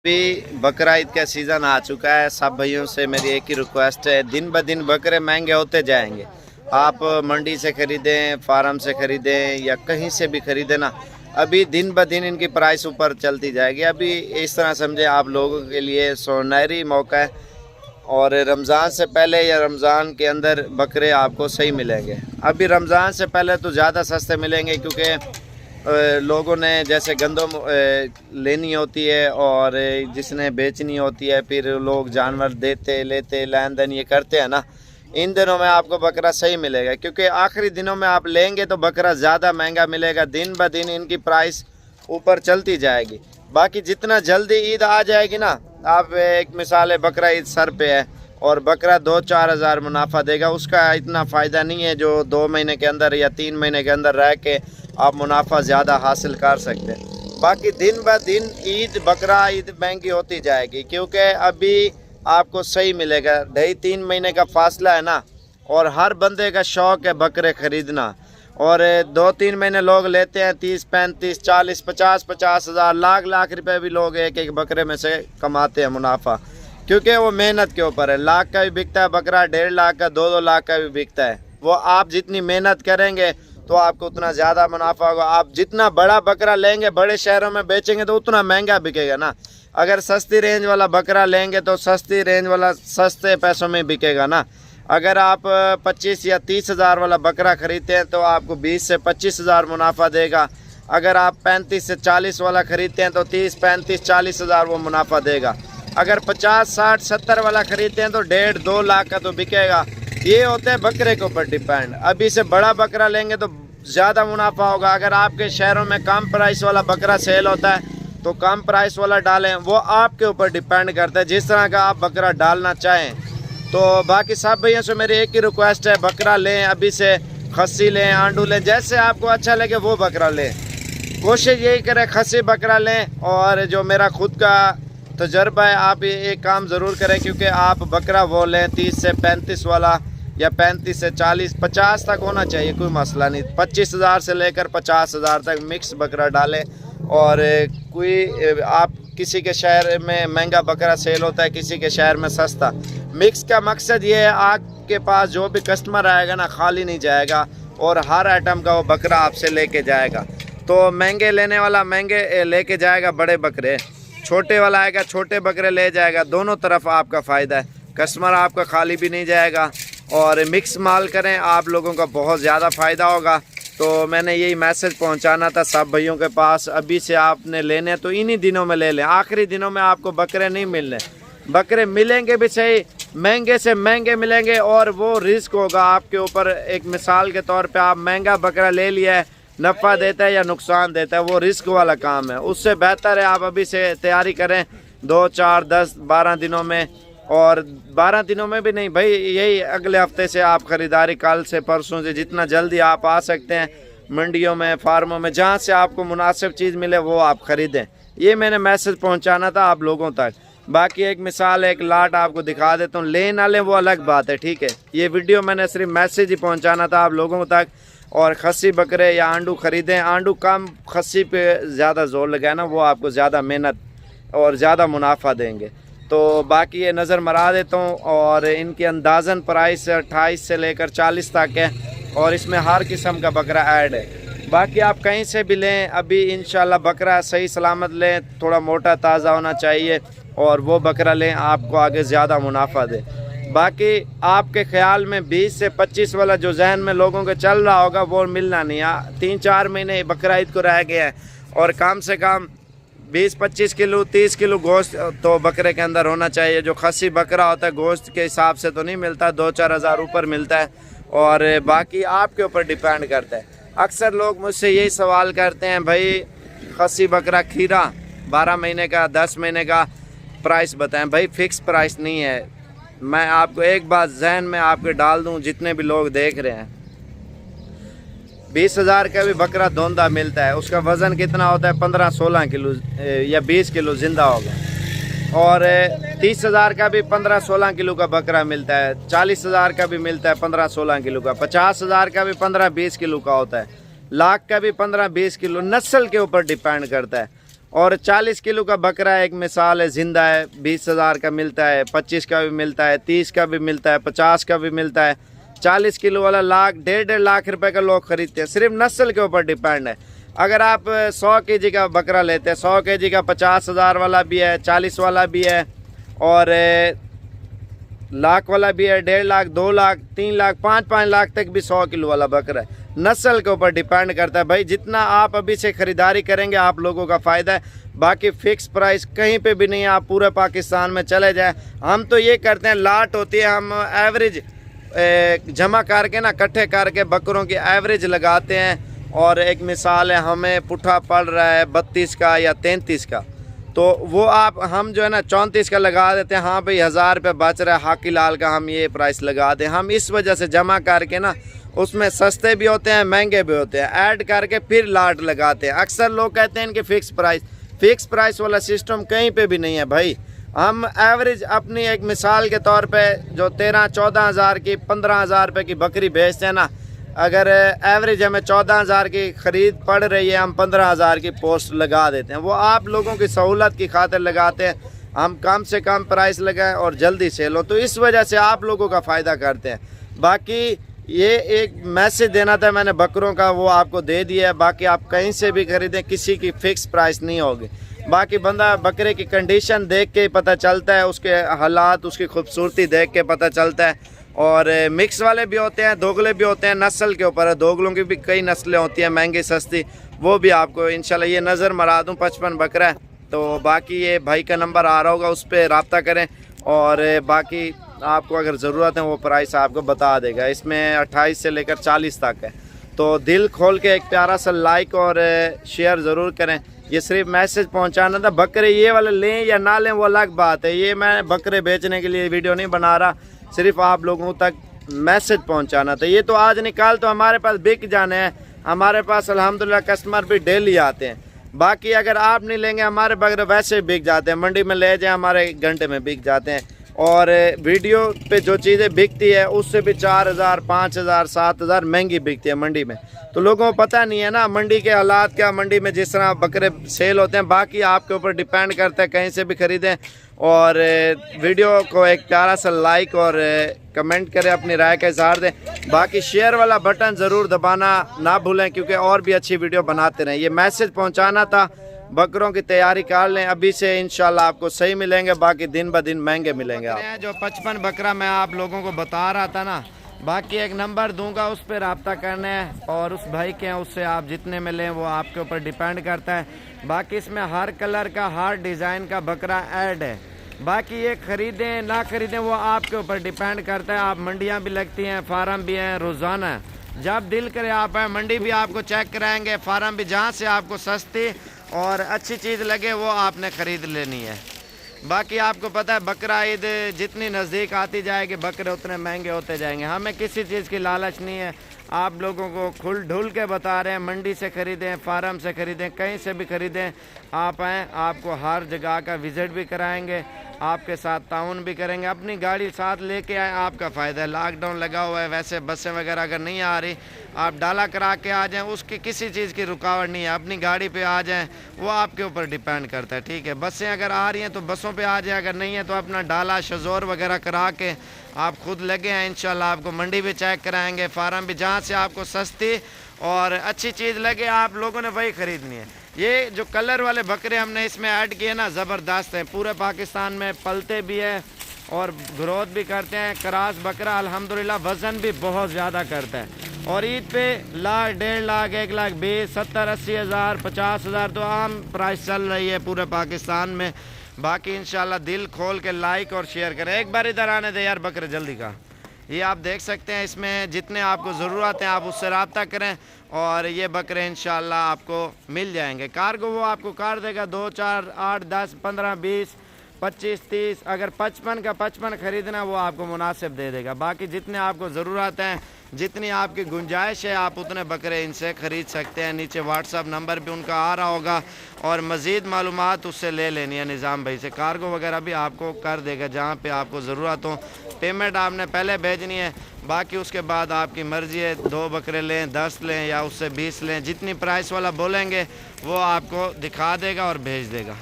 अभी बकरा ईद का सीज़न आ चुका है। सब भाइयों से मेरी एक ही रिक्वेस्ट है, दिन ब दिन बकरे महंगे होते जाएंगे। आप मंडी से ख़रीदें, फार्म से ख़रीदें या कहीं से भी ख़रीदें ना, अभी दिन ब दिन इनकी प्राइस ऊपर चलती जाएगी। अभी इस तरह समझे आप लोगों के लिए सुनहरी मौका है और रमज़ान से पहले या रमज़ान के अंदर बकरे आपको सही मिलेंगे। अभी रमज़ान से पहले तो ज़्यादा सस्ते मिलेंगे क्योंकि लोगों ने जैसे गंदम लेनी होती है और जिसने बेचनी होती है, फिर लोग जानवर देते लेते लेन देन ये करते हैं ना। इन दिनों में आपको बकरा सही मिलेगा क्योंकि आखिरी दिनों में आप लेंगे तो बकरा ज़्यादा महंगा मिलेगा। दिन ब दिन इनकी प्राइस ऊपर चलती जाएगी। बाकी जितना जल्दी ईद आ जाएगी ना, आप एक मिसाल है बकरा ईद सर पे है और बकरा 2-4 हज़ार मुनाफा देगा, उसका इतना फ़ायदा नहीं है जो 2 महीने के अंदर या 3 महीने के अंदर रह के आप मुनाफा ज़्यादा हासिल कर सकते हैं। बाकी दिन ब दिन ईद बकरा ईद महंगी होती जाएगी क्योंकि अभी आपको सही मिलेगा। 2.5-3 महीने का फासला है ना, और हर बंदे का शौक़ है बकरे ख़रीदना। और 2-3 महीने लोग लेते हैं 30-35, 40, 50 हज़ार, लाख रुपए भी लोग एक एक बकरे में से कमाते हैं मुनाफा, क्योंकि वो मेहनत के ऊपर है। लाख का भी बिकता है बकरा, 1.5 लाख का, 2-2 लाख का भी बिकता है। वो आप जितनी मेहनत करेंगे तो आपको उतना ज़्यादा मुनाफा होगा। आप जितना बड़ा बकरा लेंगे, बड़े शहरों में बेचेंगे तो उतना महंगा बिकेगा ना। अगर सस्ती रेंज वाला बकरा लेंगे तो सस्ती रेंज वाला सस्ते पैसों में बिकेगा ना। अगर आप 25 या 30 हज़ार वाला बकरा ख़रीदते हैं तो आपको 20 से 25 हज़ार मुनाफा देगा। अगर आप 35 से 40 वाला ख़रीदते हैं तो 30, 35, 40 हज़ार वो मुनाफा देगा। अगर 50, 60, 70 वाला ख़रीदते हैं तो 1.5-2 लाख का तो बिकेगा। ये होता है बकरे के ऊपर डिपेंड। अभी से बड़ा बकरा लेंगे तो ज़्यादा मुनाफा होगा। अगर आपके शहरों में कम प्राइस वाला बकरा सेल होता है तो कम प्राइस वाला डालें, वो आपके ऊपर डिपेंड करता है जिस तरह का आप बकरा डालना चाहें। तो बाकी सब भैया से मेरी एक ही रिक्वेस्ट है, बकरा लें अभी से, खस्सी लें, आंडू लें, जैसे आपको अच्छा लगे वो बकरा लें। कोशिश यही करें खस्सी बकरा लें। और जो मेरा खुद का तजर्बा है, आप ये एक काम ज़रूर करें क्योंकि आप बकरा वो लें 30 से 35 वाला या 35 से 40, 50 तक होना चाहिए, कोई मसला नहीं। 25 हज़ार से लेकर 50 हज़ार तक मिक्स बकरा डालें। और कोई आप किसी के शहर में महंगा बकरा सेल होता है, किसी के शहर में सस्ता। मिक्स का मकसद ये है आपके पास जो भी कस्टमर आएगा ना, खाली नहीं जाएगा और हर आइटम का वो बकरा आपसे लेके जाएगा। तो महंगे लेने वाला महंगे लेके जाएगा बड़े बकरे, छोटे वाला आएगा छोटे बकरे ले जाएगा। दोनों तरफ आपका फ़ायदा है, कस्टमर आपका खाली भी नहीं जाएगा। और मिक्स माल करें, आप लोगों का बहुत ज़्यादा फ़ायदा होगा। तो मैंने यही मैसेज पहुंचाना था सब भाइयों के पास। अभी से आपने लेने तो इन्हीं दिनों में ले लें, आखिरी दिनों में आपको बकरे नहीं मिलने। बकरे मिलेंगे भी सही, महंगे से महंगे मिलेंगे और वो रिस्क होगा आपके ऊपर। एक मिसाल के तौर पे आप महंगा बकरा ले लिया है, नफ़ा देता है या नुकसान देता है, वो रिस्क वाला काम है। उससे बेहतर है आप अभी से तैयारी करें 2, 4, 10, 12 दिनों में। और 12 दिनों में भी नहीं भाई, यही अगले हफ्ते से आप ख़रीदारी, कल से परसों से, जितना जल्दी आप आ सकते हैं मंडियों में, फार्मों में, जहाँ से आपको मुनासिब चीज़ मिले वो आप ख़रीदें। ये मैंने मैसेज पहुँचाना था आप लोगों तक। बाकी एक मिसाल, एक लाट आपको दिखा देता हूँ, ले ना लें वो अलग बात है, ठीक है। ये वीडियो मैंने सिर्फ मैसेज ही पहुँचाना था आप लोगों तक। और खस्सी बकरे या आंडू ख़रीदें, आंडू कम, खस्सी पे ज़्यादा जोर लगाए ना, वो आपको ज़्यादा मेहनत और ज़्यादा मुनाफा देंगे। तो बाकी ये नज़र मरा देता हूँ। और इनकी अंदाज़न प्राइस 28 से लेकर 40 तक है और इसमें हर किस्म का बकरा ऐड है। बाकी आप कहीं से भी लें, अभी इंशाल्लाह बकरा सही सलामत लें, थोड़ा मोटा ताज़ा होना चाहिए और वो बकरा लें, आपको आगे ज़्यादा मुनाफा दे। बाकी आपके ख्याल में 20 से 25 वाला जो जहन में लोगों के चल रहा होगा वो मिलना नहीं है। 3-4 महीने बकरा ईद को रह गया है और कम से कम 20-25 किलो, 30 किलो गोश्त तो बकरे के अंदर होना चाहिए। जो खस्सी बकरा होता है गोश्त के हिसाब से तो नहीं मिलता, 2-4 हज़ार ऊपर मिलता है। और बाकी आपके ऊपर डिपेंड करता है। अक्सर लोग मुझसे यही सवाल करते हैं, भाई खस्सी बकरा खीरा 12 महीने का, 10 महीने का प्राइस बताएं। भाई फ़िक्स प्राइस नहीं है। मैं आपको एक बात जहन में आपके डाल दूँ, जितने भी लोग देख रहे हैं, 20 हज़ार का भी बकरा धोंदा मिलता है, उसका वज़न कितना होता है? 15-16 किलो या 20 किलो ज़िंदा होगा। और 30 हज़ार का भी 15-16 किलो का बकरा मिलता है, 40 हज़ार का भी मिलता है 15-16 किलो का, 50 हज़ार का भी 15-20 किलो का होता है, लाख का भी 15-20 किलो। नस्ल के ऊपर डिपेंड करता है। और 40 किलो का बकरा एक मिसाल है, ज़िंदा है, 20,000 का मिलता है, 25 का भी मिलता है, 30 का भी मिलता है, 50 का भी मिलता है। 40 किलो वाला लाख 1.5 लाख रुपए का लोग खरीदते हैं। सिर्फ नस्ल के ऊपर डिपेंड है। अगर आप 100 केजी का बकरा लेते हैं, 100 केजी का 50,000 वाला भी है, 40 वाला भी है, और लाख वाला भी है, 1.5 लाख, 2 लाख, 3 लाख, 5 लाख तक भी 100 किलो वाला बकरा है। नस्ल के ऊपर डिपेंड करता है भाई। जितना आप अभी से ख़रीदारी करेंगे आप लोगों का फ़ायदा है। बाकी फ़िक्स प्राइस कहीं पे भी नहीं है। आप पूरे पाकिस्तान में चले जाएं, हम तो ये करते हैं, लाट होती है, हम एवरेज जमा करके ना, इकट्ठे करके बकरों की एवरेज लगाते हैं। और एक मिसाल है, हमें पुट्ठा पड़ रहा है 32 का या 33 का, तो वो हम जो है ना 34 का लगा देते हैं। हाँ भाई 1000 रुपये बच रहा है, हाकी लाल का हम ये प्राइस लगा दें। हम इस वजह से जमा करके ना, उसमें सस्ते भी होते हैं, महंगे भी होते हैं, ऐड करके फिर लाट लगाते हैं। अक्सर लोग कहते हैं इनके फ़िक्स प्राइस वाला सिस्टम कहीं पे भी नहीं है भाई। हम एवरेज अपनी एक मिसाल के तौर पे जो 13-14 हज़ार की 15,000 रुपये की बकरी बेचते हैं ना, अगर एवरेज हमें 14,000 की ख़रीद पड़ रही है, हम 15,000 की पोस्ट लगा देते हैं। वो आप लोगों की सहूलत की खातिर लगाते हैं, हम कम से कम प्राइस लगाएं और जल्दी सेल हो, तो इस वजह से आप लोगों का फ़ायदा करते हैं। बाकी ये एक मैसेज देना था मैंने बकरों का, वो आपको दे दिया है। बाकी आप कहीं से भी ख़रीदें, किसी की फ़िक्स प्राइस नहीं होगी। बाकी बंदा बकरे की कंडीशन देख के पता चलता है, उसके हालात, उसकी खूबसूरती देख के पता चलता है। और मिक्स वाले भी होते हैं, दोगले भी होते हैं, नस्ल के ऊपर है। दोगलों की भी कई नस्लें होती हैं, महंगी सस्ती, वो भी आपको इंशाल्लाह ये नज़र मरा दूँ। 55 बकरा है। तो बाकी ये भाई का नंबर आ रहा होगा, उस पर रब्ता करें। और बाकी आपको अगर ज़रूरत है वो प्राइस आपको बता देगा। इसमें 28 से लेकर 40 तक है। तो दिल खोल के एक प्यारा सा लाइक और शेयर ज़रूर करें। ये सिर्फ मैसेज पहुंचाना था। बकरे ये वाले लें या ना लें वो अलग बात है, ये मैं बकरे बेचने के लिए वीडियो नहीं बना रहा, सिर्फ आप लोगों तक मैसेज पहुंचाना था। ये तो आज निकाल तो हमारे पास बिक जाने हैं, हमारे पास अल्हम्दुलिल्लाह कस्टमर भी डेली आते हैं। बाकी अगर आप नहीं लेंगे, हमारे बकरे वैसे बिक जाते हैं, मंडी में ले जाए हमारे 1 घंटे में बिक जाते हैं। और वीडियो पे जो चीज़ें बिकती है उससे भी 4,000, 5,000, 7,000 महंगी बिकती है मंडी में। तो लोगों को पता नहीं है ना मंडी के हालात क्या, मंडी में जिस तरह बकरे सेल होते हैं। बाकी आपके ऊपर डिपेंड करता है, कहीं से भी ख़रीदें। और वीडियो को एक प्यारा सा लाइक और कमेंट करें, अपनी राय का इजहार दें। बाकी शेयर वाला बटन ज़रूर दबाना ना भूलें, क्योंकि और भी अच्छी वीडियो बनाते रहें। ये मैसेज पहुँचाना था। बकरों की तैयारी कर लें अभी से, इंशाल्लाह आपको सही मिलेंगे। बाकी दिन ब दिन महंगे मिलेंगे। आप जो 55 बकरा मैं आप लोगों को बता रहा था ना, बाकी एक नंबर दूंगा, उस पर रब्ता करना है। और उस भाई के हैं, उससे आप जितने में लें वो आपके ऊपर डिपेंड करता है। बाकी इसमें हर कलर का, हर डिज़ाइन का बकरा ऐड है। बाकी ये ख़रीदें ना ख़रीदें वो आपके ऊपर डिपेंड करता है। आप मंडियाँ भी लगती हैं, फार्म भी हैं, रोज़ाना जब दिल करे आप आए, मंडी भी आपको चेक कराएंगे, फार्म भी, जहाँ से आपको सस्ती और अच्छी चीज़ लगे वो आपने ख़रीद लेनी है। बाकी आपको पता है बकरा ईद जितनी नज़दीक आती जाएगी बकरे उतने महंगे होते जाएंगे। हमें किसी चीज़ की लालच नहीं है, आप लोगों को खुल ढुल के बता रहे हैं। मंडी से ख़रीदें, फार्म से ख़रीदें, कहीं से भी ख़रीदें, आप आएँ, आपको हर जगह का विज़िट भी कराएंगे, आपके साथ ताउन भी करेंगे। अपनी गाड़ी साथ लेके आए, आपका फ़ायदा है। लॉकडाउन लगा हुआ है, वैसे बसें वगैरह अगर नहीं आ रही, आप डाला करा के आ जाएं, उसकी किसी चीज़ की रुकावट नहीं है। अपनी गाड़ी पे आ जाएं, वो आपके ऊपर डिपेंड करता है। ठीक है, बसें अगर आ रही हैं तो बसों पे आ जाएं, अगर नहीं है तो अपना डाला शजोर वगैरह करा के आप खुद लगे हैं। इंशाल्लाह आपको मंडी भी चेक कराएंगे, फार्म भी, जहाँ से आपको सस्ती और अच्छी चीज़ लगे आप लोगों ने वही ख़रीदनी है। ये जो कलर वाले बकरे हमने इसमें ऐड किए ना, ज़बरदस्त हैं, पूरे पाकिस्तान में पलते भी हैं और ग्रोथ भी करते हैं। क्रास बकरा अल्हम्दुलिल्लाह वज़न भी बहुत ज़्यादा करता है। और ईद पे लाख, 1.5 लाख, 1 लाख 20, 70, 80 हज़ार, 50 हज़ार तो आम प्राइस चल रही है पूरे पाकिस्तान में। बाकी इंशाल्लाह दिल खोल के लाइक और शेयर करें। एक बार इधर आने दे यार बकरे जल्दी का। ये आप देख सकते हैं, इसमें जितने आपको ज़रूरत है आप उससे रब्ता करें और ये बकरे इंशाल्लाह आपको मिल जाएंगे। कार्गो वो आपको कार देगा 2, 4, 8, 10, 15, 20, 25, 30। अगर 55 का 55 ख़रीदना वो आपको मुनासिब दे देगा। बाकी जितने आपको ज़रूरत है, जितनी आपकी गुंजाइश है, आप उतने बकरे इनसे ख़रीद सकते हैं। नीचे व्हाट्सअप नंबर भी उनका आ रहा होगा और मज़ीद मालूमात उससे ले लेनी है निज़ाम भाई से। कार्गो वगैरह भी आपको कर देगा, जहाँ पे आपको ज़रूरत हो पेमेंट आपने पहले भेजनी है, बाकी उसके बाद आपकी मर्ज़ी है, 2 बकरे लें, 10 लें या उससे 20 लें, जितनी प्राइस वाला बोलेंगे वो आपको दिखा देगा और भेज देगा।